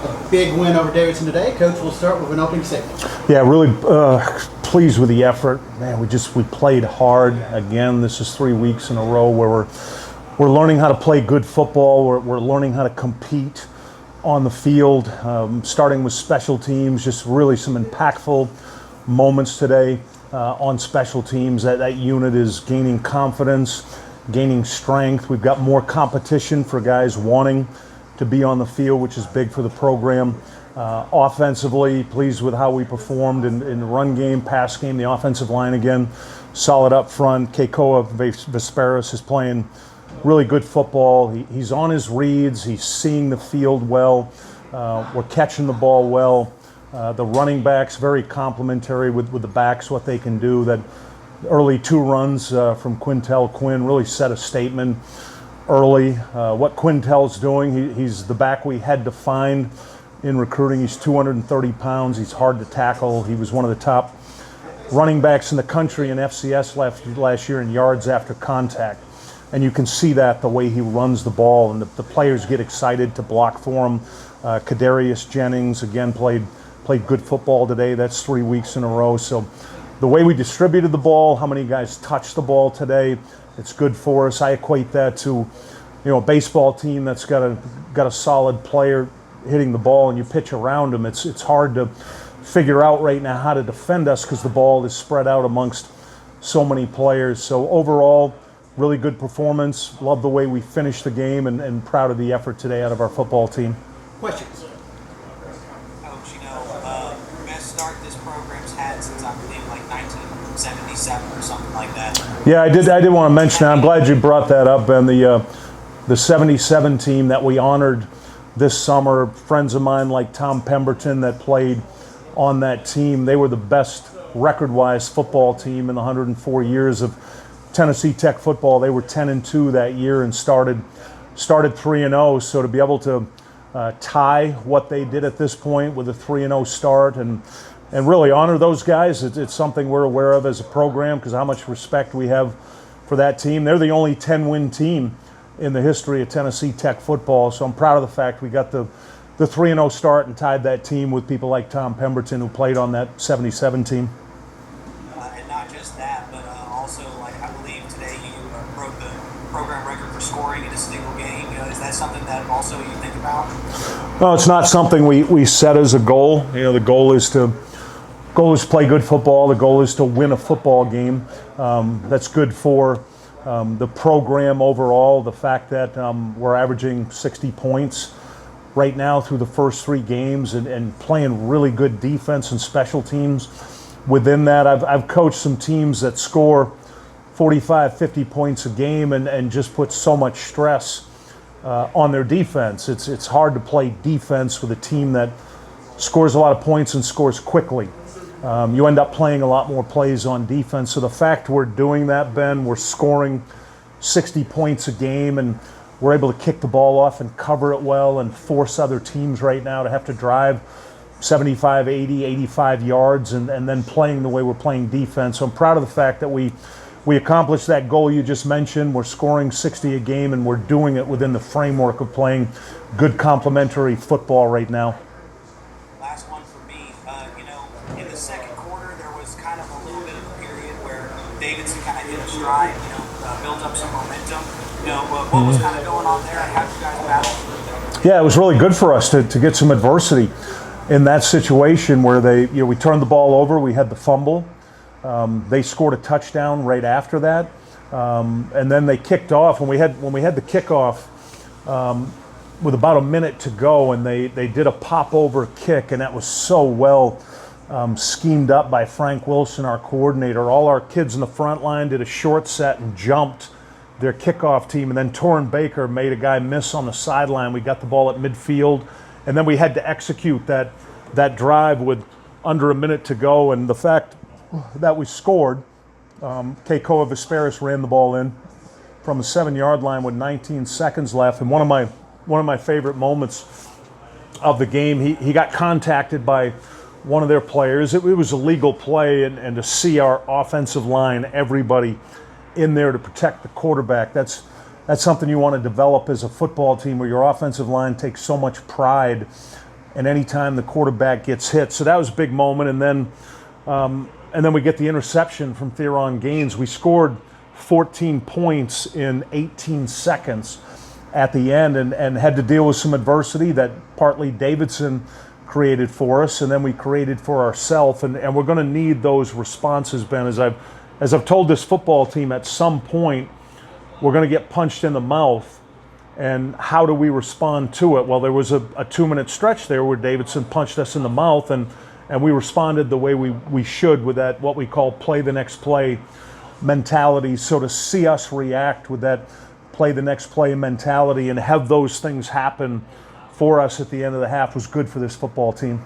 A big win over Davidson today. Coach, we'll start with an opening statement. Yeah, really pleased with the effort. Man, we played hard again. This is 3 weeks in a row where we're learning how to play good football. We're learning how to compete on the field, starting with special teams. Just really some impactful moments today on special teams. That unit is gaining confidence, gaining strength. We've got more competition for guys wanting to be on the field, which is big for the program. Offensively, pleased with how we performed in the run game, pass game, the offensive line again, solid up front. Keikoa Vesperis is playing really good football. He's on his reads. He's seeing the field well. We're catching the ball well. The running backs, very complimentary with the backs, what they can do. That early 2 runs from Quintel Quinn really set a statement early. What Quintel's doing, he's the back we had to find in recruiting. He's 230 pounds. He's hard to tackle. He was one of the top running backs in the country in FCS last year in yards after contact. And you can see that the way he runs the ball, and the players get excited to block for him. Kadarius Jennings, again, played good football today. That's 3 weeks in a row. So the way we distributed the ball, how many guys touched the ball today, it's good for us. I equate that to, a baseball team that's got a solid player hitting the ball, and you pitch around them. It's hard to figure out right now how to defend us because the ball is spread out amongst so many players. So overall, really good performance. Love the way we finished the game, and proud of the effort today out of our football team. Questions? Coach, best start this program's had since I believe like 1977 or something like that. Yeah, I did want to mention that. I'm glad you brought that up. And the 77 team that we honored this summer, friends of mine like Tom Pemberton that played on that team, they were the best record-wise football team in the 104 years of Tennessee Tech football. They were 10-2 that year and started 3-0. So to be able to tie what they did at this point with a 3-0 start and really honor those guys, it's something we're aware of as a program because how much respect we have for that team. They're the only 10-win team in the history of Tennessee Tech football. So I'm proud of the fact we got the 3-0 start and tied that team with people like Tom Pemberton who played on that 77 team. And not just that, but also, like, I believe today you broke the program record for scoring in a single game. Is that something that also you think about? No, it's not something we set as a goal. The goal is to play good football. The goal is to win a football game. That's good for the program overall. The fact that we're averaging 60 points right now through the first 3 games and playing really good defense and special teams. Within that, I've coached some teams that score 45, 50 points a game and just put so much stress on their defense. It's hard to play defense with a team that scores a lot of points and scores quickly. You end up playing a lot more plays on defense. So the fact we're doing that, Ben, we're scoring 60 points a game and we're able to kick the ball off and cover it well and force other teams right now to have to drive 75, 80, 85 yards and then playing the way we're playing defense. So I'm proud of the fact that we accomplished that goal you just mentioned. We're scoring 60 a game and we're doing it within the framework of playing good complementary football right now. Last one for me. In the second quarter, there was kind of a little bit of a period where Davidson kind of hit a stride, built up some momentum. What was kind of going on there, and how did you guys battle through that? Yeah, it was really good for us to get some adversity in that situation where we turned the ball over, we had the fumble. They scored a touchdown right after that, and then they kicked off. When we had the kickoff with about a minute to go, and they did a pop-over kick, and that was so well schemed up by Frank Wilson, our coordinator. All our kids in the front line did a short set and jumped their kickoff team, and then Torrin Baker made a guy miss on the sideline. We got the ball at midfield, and then we had to execute that drive with under a minute to go. And the fact that we scored, Keikoa Vesperis ran the ball in from the 7-yard line with 19 seconds left. And one of my favorite moments of the game, he got contacted by one of their players. It was a legal play, and to see our offensive line, everybody in there to protect the quarterback, that's something you want to develop as a football team, where your offensive line takes so much pride and anytime the quarterback gets hit. So that was a big moment. And then we get the interception from Theron Gaines. We scored 14 points in 18 seconds at the end, and had to deal with some adversity that partly Davidson created for us, and then we created for ourselves. And we're going to need those responses, Ben. As I've told this football team, at some point we're going to get punched in the mouth, and how do we respond to it? Well, there was a 2-minute stretch there where Davidson punched us in the mouth, and we responded the way we should, with that what we call play the next play mentality. So to see us react with that play the next play mentality and have those things happen for us at the end of the half was good for this football team.